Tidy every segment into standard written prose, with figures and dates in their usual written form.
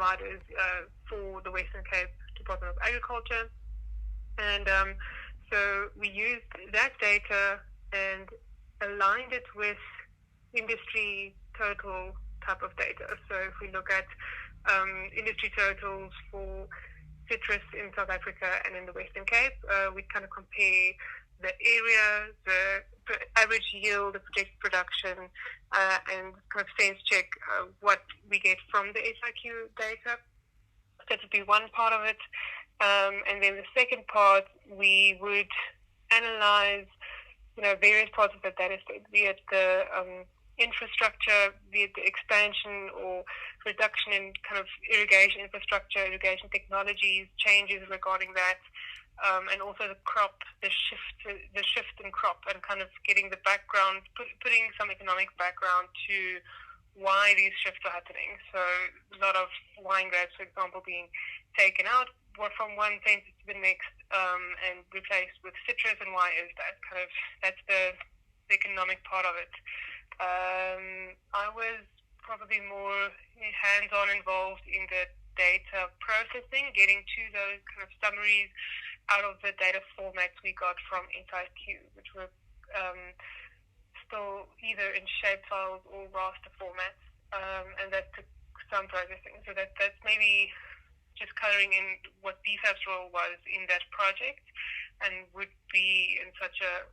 providers for the Western Cape Department of Agriculture. And so we used that data and aligned it with industry total type of data. So if we look at industry totals for citrus in South Africa and in the Western Cape, we kind of compare the area, the average yield, the projected production, and kind of sense check what we get from the SIQ data. That would be one part of it. And then the second part, we would analyze, various parts of the data set, be it the infrastructure, be it the expansion or reduction in kind of irrigation infrastructure, irrigation technologies, changes regarding that, and also the crop, the shift in crop, and kind of getting the background, putting some economic background to why these shifts are happening. So a lot of wine grapes, for example, being taken out from one census to the next and replaced with citrus, and why is that? That's the economic part of it. I was probably more hands-on involved in the data processing, getting to those kind of summaries out of the data formats we got from SIQ, which were still either in shapefiles or raster formats, and that took some processing. So that's maybe just coloring in what BFAP's role was in that project, and would be in such a,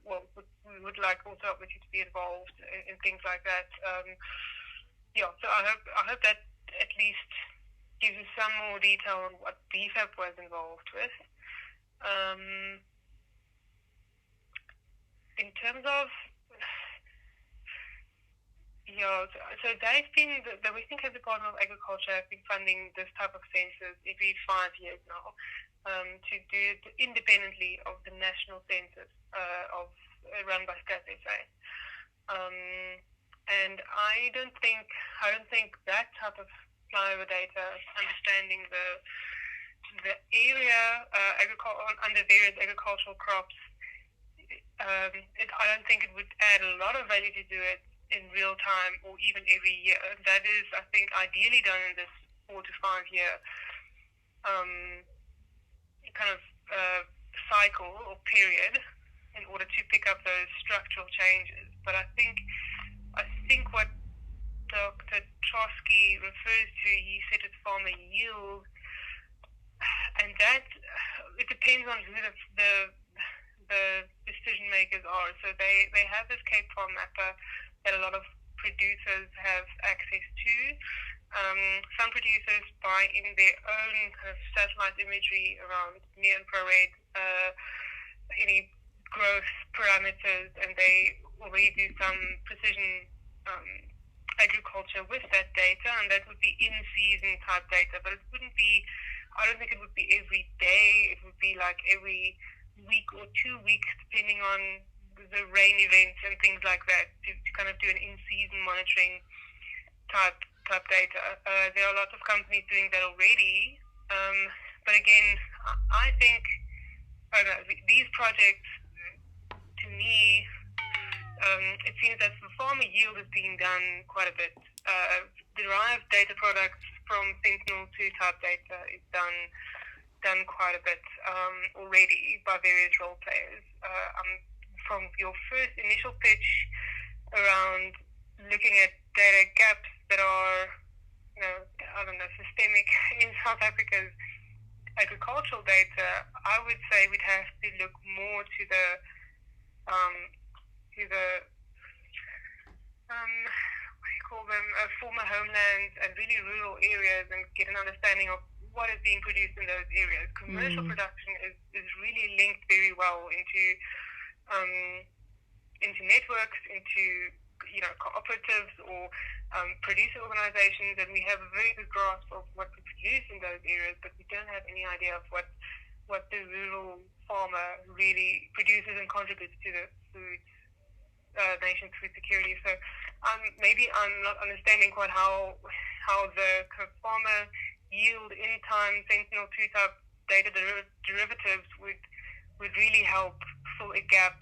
we would like also obviously to be involved in things like that. So I hope that at least gives you some more detail on what BFAP was involved with. In terms of, so they've been, the Western Cape Department of Agriculture have been funding this type of census every 5 years now, to do it independently of the national census run by Stats SA. And I don't think that type of flyover data, understanding the area under various agricultural crops, I don't think it would add a lot of value to do it in real time or even every year. That is, I think, ideally done in this 4 to 5 year kind of cycle or period in order to pick up those structural changes. But I think what Dr. Trotsky refers to, he said it's farmer yield, and that it depends on who the decision makers are. So they have this Cape Farm Mapper that a lot of producers have access to. Some producers buy in their own kind of satellite imagery around near infrared, any growth parameters, and they already do some precision agriculture with that data, and that would be in-season type data, but it wouldn't be, I don't think it would be every day. It would be like every week or 2 weeks, depending on the rain events and things like that, to kind of do an in-season monitoring type data. There are lots of companies doing that already, but again, I think these projects, to me, it seems that the farmer yield is being done quite a bit. Derived data products from Sentinel-2 type data is done quite a bit already by various role players. From your first initial pitch around looking at data gaps that are, systemic in South Africa's agricultural data, I would say we'd have to look more to the former homelands and really rural areas, and get an understanding of what is being produced in those areas. Commercial production is really linked very well into networks, into cooperatives or producer organizations, and we have a very good grasp of what we produce in those areas, but we don't have any idea of what the rural farmer really produces and contributes to the nation's food security. So maybe I'm not understanding quite how the farmer yield in time Sentinel-2 type data derivatives would really help fill a gap,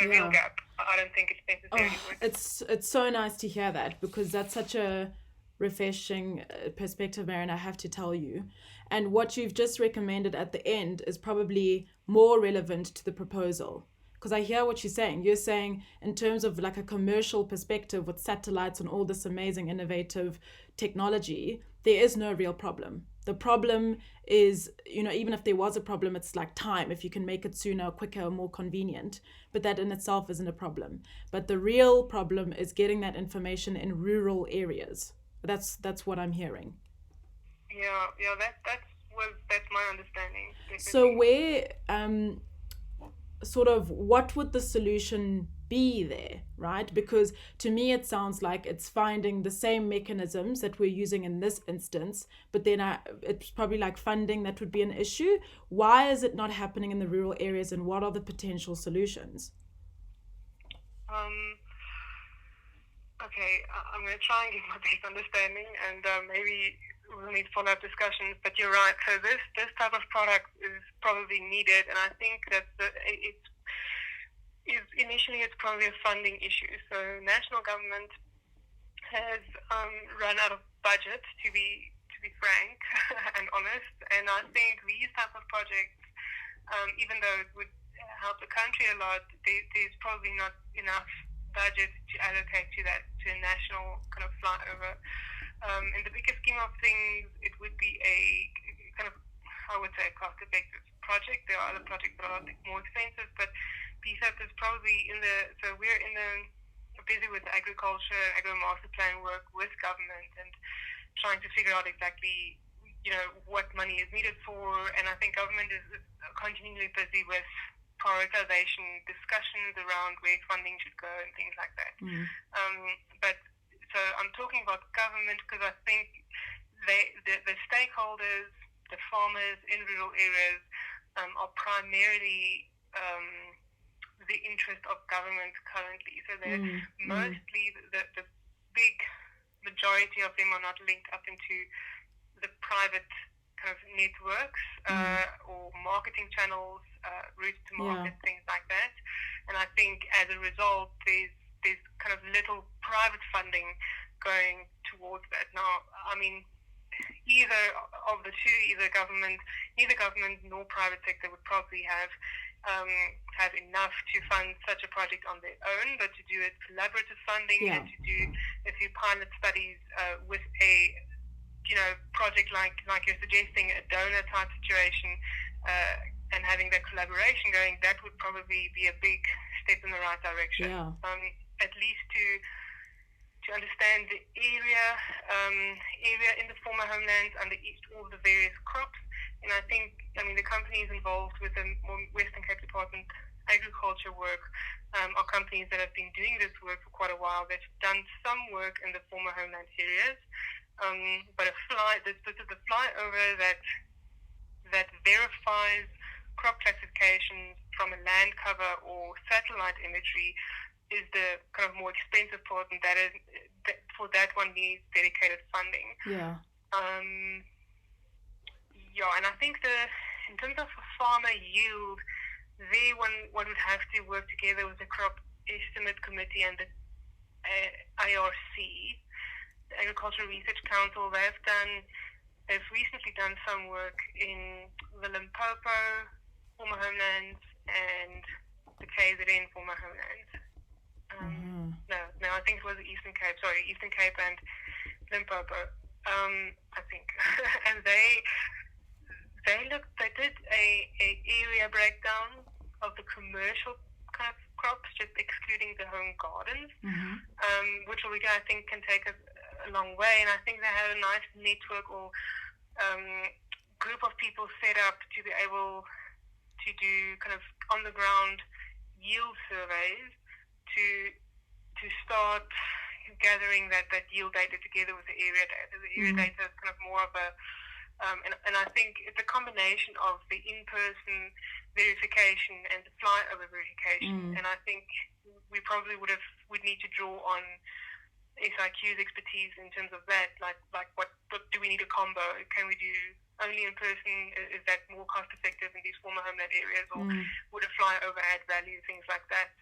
real gap. I don't think it's necessary. It's so nice to hear that, because that's such a refreshing perspective, Marion, I have to tell you. And what you've just recommended at the end is probably more relevant to the proposal. Because I hear what you're saying. You're saying, in terms of like a commercial perspective with satellites and all this amazing, innovative technology, there is no real problem. The problem is, even if there was a problem, it's like time, if you can make it sooner, quicker, more convenient. But that in itself isn't a problem. But the real problem is getting that information in rural areas. That's what I'm hearing. Yeah, that's my understanding, So definitely. where sort of what would the solution be there, right? Because to me it sounds like it's finding the same mechanisms that we're using in this instance, but then it's probably like funding that would be an issue. Why is it not happening in the rural areas, and what are the potential solutions? Um, okay, I'm going to try and give my best understanding, and maybe we'll need follow-up discussions. But you're right. So this type of product is probably needed, and I think that it's is initially it's probably a funding issue. So national government has run out of budget, to be frank and honest. And I think these type of projects, even though it would help the country a lot, there's probably not enough budget to allocate to a national kind of flyover. In the bigger scheme of things, it would be a kind of, I would say, cost-effective project. There are other projects that are a bit more expensive, but PSAP is probably so we're busy with agriculture, agro master plan work with government and trying to figure out exactly, what money is needed for. And I think government is continually busy with prioritization discussions around where funding should go and things like that. Mm. But so I'm talking about government because I think the stakeholders, the farmers in rural areas, are primarily the interest of government currently. So they're mostly the big majority of them are not linked up into the private kind of networks or marketing channels, routes to Yeah. market, things like that. And I think as a result, there's kind of little private funding going towards that. Now, I mean, either of the two, neither government nor private sector would probably have enough to fund such a project on their own, but to do it collaborative funding Yeah. and to do a few pilot studies with a project like you're suggesting, a donor type situation, and having that collaboration going, that would probably be a big step in the right direction. Yeah. At least to understand the area in the former homelands under all the various crops. And I mean, the companies involved with the Western Cape Department agriculture work are companies that have been doing this work for quite a while. They've done some work in the former homeland areas, but the flyover that verifies crop classifications from a land cover or satellite imagery is the kind of more expensive part, and for that one needs dedicated funding. Yeah. And I think in terms of farmer yield, one would have to work together with the Crop Estimate Committee and the ARC, the Agricultural Research Council. They've recently done some work in the Limpopo former homelands and the KZN former homelands. No, I think it was the Eastern Cape. Sorry, Eastern Cape and Limpopo. I think, and they did a area breakdown of the commercial kind of crops, just excluding the home gardens, which I think can take us a long way. And I think they had a nice network or group of people set up to be able to do kind of on the ground yield surveys to start gathering that yield data together with the area data. The area data is kind of more of a and I think it's a combination of the in-person verification and the flyover verification. And I think we probably would need to draw on SIQ's expertise in terms of that. Like what do we need a combo? Can we do only in person? Is that more cost effective in these former homeland areas, or would a flyover add value? Things like that.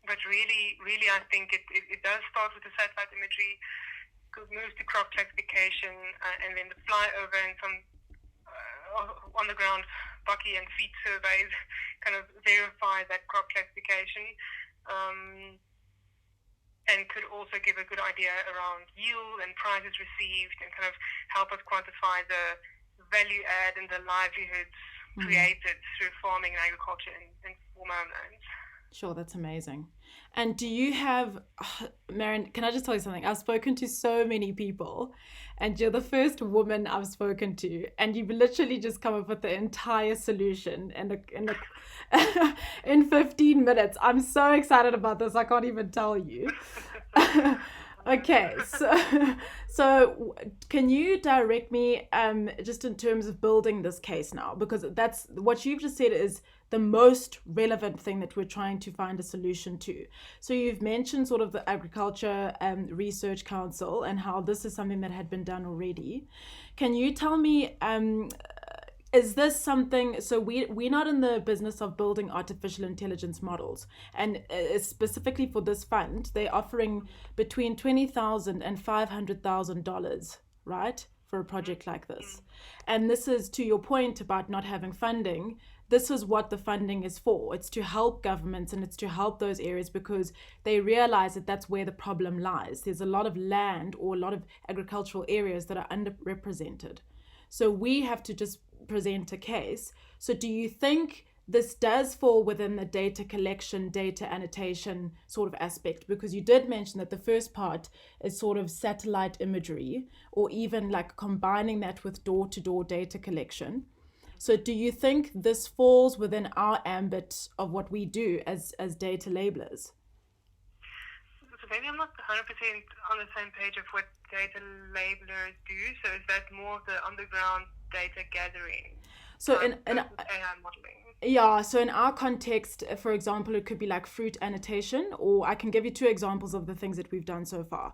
But really, I think it does start with the satellite imagery. moves to crop classification, and then the flyover and some on the ground bucky and feet surveys kind of verify that crop classification, and could also give a good idea around yield and prices received, and kind of help us quantify the value add and the livelihoods created through farming and agriculture in former homelands. Sure, that's amazing. And do you have, Marion, can I just tell you something? I've spoken to so many people, and you're the first woman I've spoken to, and you've literally just come up with the entire solution in 15 minutes. I'm so excited about this, I can't even tell you. Okay, so can you direct me just in terms of building this case now? Because that's what you've just said is the most relevant thing that we're trying to find a solution to. So you've mentioned sort of the Agriculture Research Council and how this is something that had been done already. Can you tell me, is this something, so we're not in the business of building artificial intelligence models, and specifically for this fund, they're offering between $20,000 and $500,000, right, for a project like this. And this is, to your point about not having funding, this is what the funding is for. It's to help governments and it's to help those areas because they realize that that's where the problem lies. There's a lot of land or a lot of agricultural areas that are underrepresented. So we have to just present a case. So do you think this does fall within the data collection, data annotation sort of aspect? Because you did mention that the first part is sort of satellite imagery, or even like combining that with door-to-door data collection. So do you think this falls within our ambit of what we do as data labelers? So maybe I'm not 100% on the same page of what data labelers do. So is that more of the underground data gathering? So in AI modeling. Yeah, so in our context, for example, it could be like fruit annotation, or I can give you two examples of the things that we've done so far.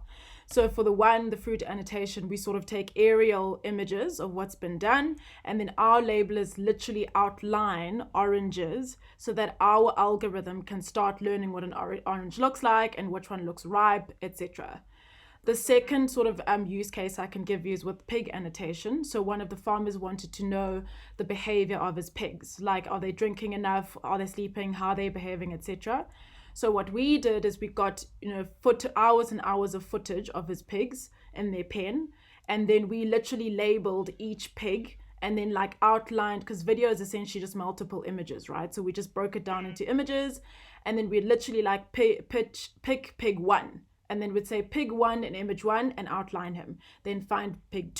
So for the fruit annotation, we sort of take aerial images of what's been done, and then our labelers literally outline oranges so that our algorithm can start learning what an orange looks like and which one looks ripe, etc. The second sort of use case I can give you is with pig annotation. So one of the farmers wanted to know the behavior of his pigs, like are they drinking enough, are they sleeping, how are they behaving, etc. So what we did is we got hours and hours of footage of his pigs in their pen, and then we literally labeled each pig and then like outlined, because video is essentially just multiple images, right? So we just broke it down into images, and then we literally like pick pig one. And then we'd say pig 1 in image 1 and outline him. Then find pig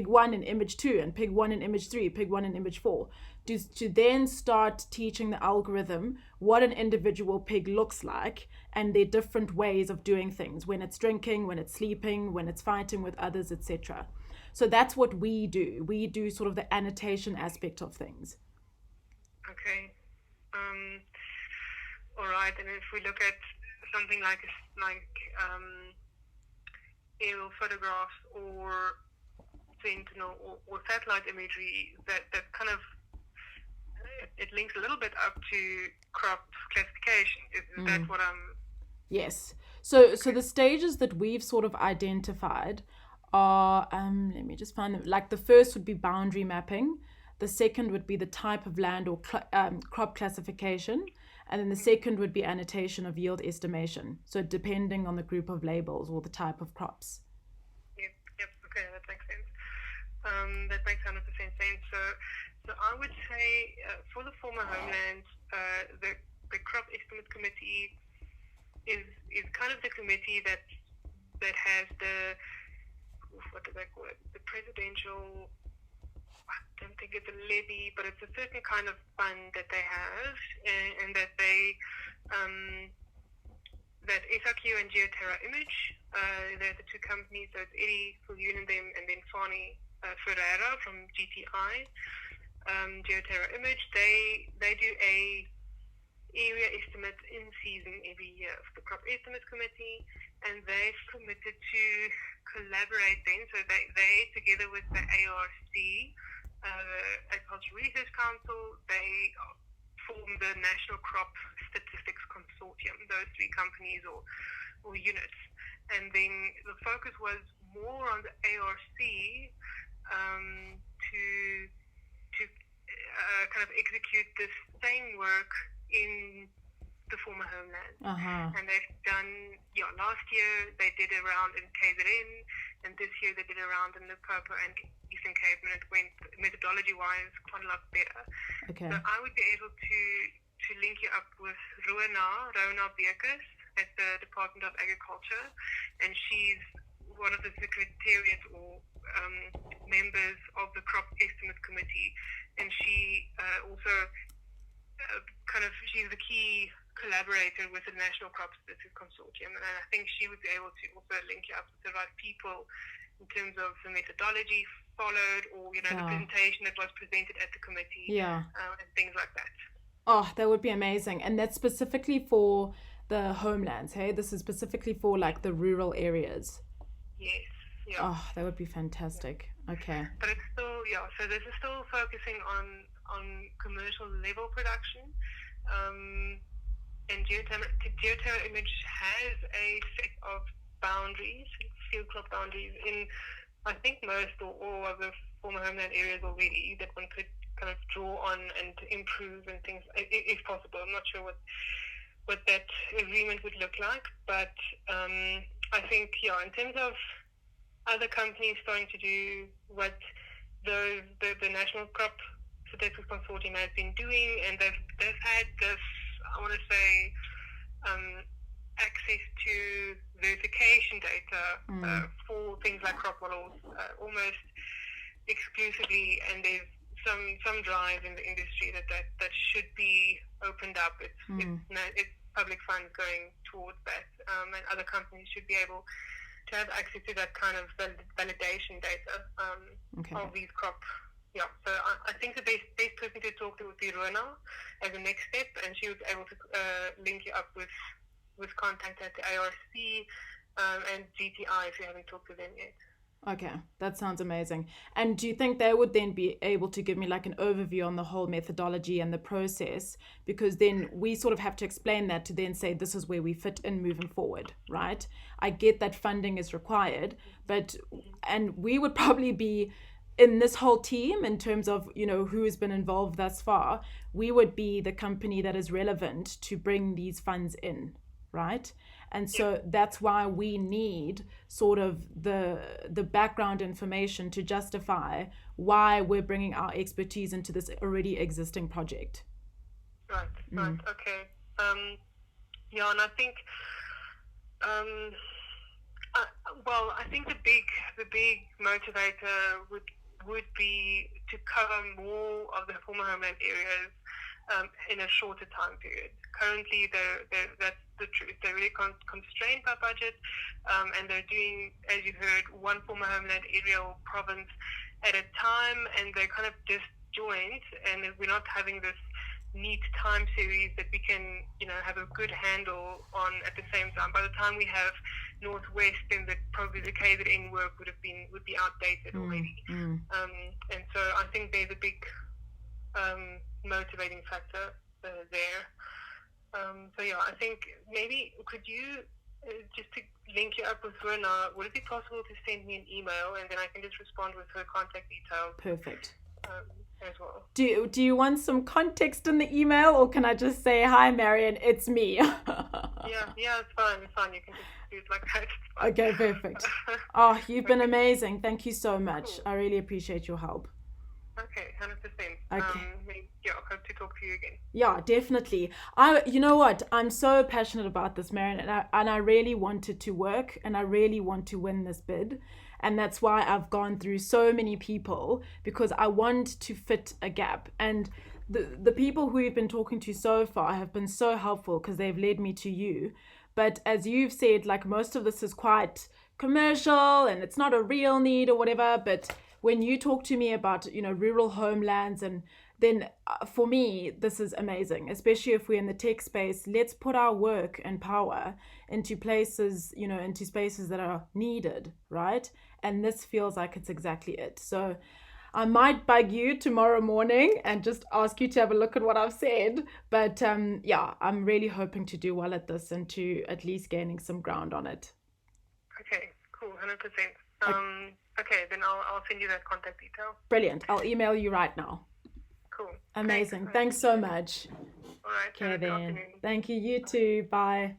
1 in image 2, and pig 1 in image 3, pig 1 in image 4. To then start teaching the algorithm what an individual pig looks like and their different ways of doing things, when it's drinking, when it's sleeping, when it's fighting with others, etc. So that's what we do. We do sort of the annotation aspect of things. Okay. All right. And if we look at something like aerial photographs or sentinel or satellite imagery, that kind of it links a little bit up to crop classification. Is that what I'm... Yes. So the stages that we've sort of identified are, let me just find them. Like the first would be boundary mapping. The second would be the type of land or crop classification. And then the second would be annotation of yield estimation. So depending on the group of labels or the type of crops. Yep. Okay, that makes sense. That makes 100% sense. So I would say for the former homelands, the crop estimate committee is kind of the committee that has the, what do they call it? The presidential, I don't think it's a levy, but it's a certain kind of fund that they have, and that they, that SRQ and GeoTerra Image, they're the two companies, so it's Eddie Viljoen and them, and then Fani Ferreira from GTI, GeoTerra Image, they do a area estimate in season every year for the Crop Estimates Committee, and they've committed to collaborate then, so they together with the ARC, Agricultural Research Council, they form the National Crop Statistics Consortium, those three companies or units. and then the focus was more on the ARC to kind of execute this same work in the former homeland. And they've done, last year they did a round in KZN, and this year they did a round in Limpopo and Eastern Cape, and it went methodology-wise quite a lot better. Okay. So I would be able to link you up with Rona Bekus at the Department of Agriculture, and she's one of the secretariat or members of the Crop Estimate Committee, and she also she's the key collaborator with the National Crop Statistics Consortium, and I think she would be able to also link you up with the right people in terms of the methodology followed, or the presentation that was presented at the committee, and things like that. Oh, that would be amazing. And that's specifically for the homelands, hey? This is specifically for like the rural areas. Yes. Yeah. Oh, that would be fantastic. Okay. But it's still, so this is still focusing on commercial level production. And Geoterra Image has a set of boundaries, field crop boundaries, in I think most or all of the former homeland areas already that one could kind of draw on and improve and things, if possible. I'm not sure what that agreement would look like, but I think, in terms of other companies starting to do what the National Crop Statistics Consortium has been doing, and they've had this, I want to say, access to verification data for things like crop models almost exclusively, and there's some drive in the industry that should be opened up. It's public funds going towards that, and other companies should be able to have access to that kind of validation data of these crop. Yeah, so I think the best person to talk to would be Rona as a next step, and she was able to link you up with contact at the ARC and GTI if you haven't talked to them yet. Okay, that sounds amazing. And do you think they would then be able to give me like an overview on the whole methodology and the process? Because then we sort of have to explain that to then say this is where we fit in moving forward, right? I get that funding is required, and we would probably be in this whole team in terms of, who has been involved thus far, we would be the company that is relevant to bring these funds in, right? And so that's why we need sort of the background information to justify why we're bringing our expertise into this already existing project. Right, okay. And I think, I think the big motivator would be to cover more of the former homeland areas in a shorter time period. Currently, that's the truth. They're really constrained by budget, and they're doing, as you heard, one former homeland area or province at a time, and they're kind of disjoint, and we're not having this neat time series that we can, have a good handle on at the same time. By the time we have Northwest, then probably the KZN work would be outdated already. And so I think there's a big motivating factor there. I think maybe could you just to link you up with Rona, would it be possible to send me an email and then I can just respond with her contact details? Perfect. As well. Do you want some context in the email, or can I just say, hi Marion, it's me? Yeah, it's fine. You can just do it like that. Okay, perfect. Oh, you've been amazing. Thank you so much. Cool. I really appreciate your help. Okay, 100%. Okay. I hope to talk to you again. Yeah, definitely. You know what? I'm so passionate about this, Marion, and I really want it to work, and I really want to win this bid. And that's why I've gone through so many people, because I want to fit a gap. And the people who we've been talking to so far have been so helpful because they've led me to you. But as you've said, like most of this is quite commercial and it's not a real need or whatever. But when you talk to me about, rural homelands, and then for me, this is amazing, especially if we're in the tech space. Let's put our work and power into places, into spaces that are needed, right? And this feels like it's exactly it. So I might bug you tomorrow morning and just ask you to have a look at what I've said. But I'm really hoping to do well at this and to at least gaining some ground on it. 100%. Okay, then I'll send you that contact detail. Brilliant. I'll email you right now. Cool. Amazing. Thanks so much. All right. Okay then. Thank you. You too. Bye.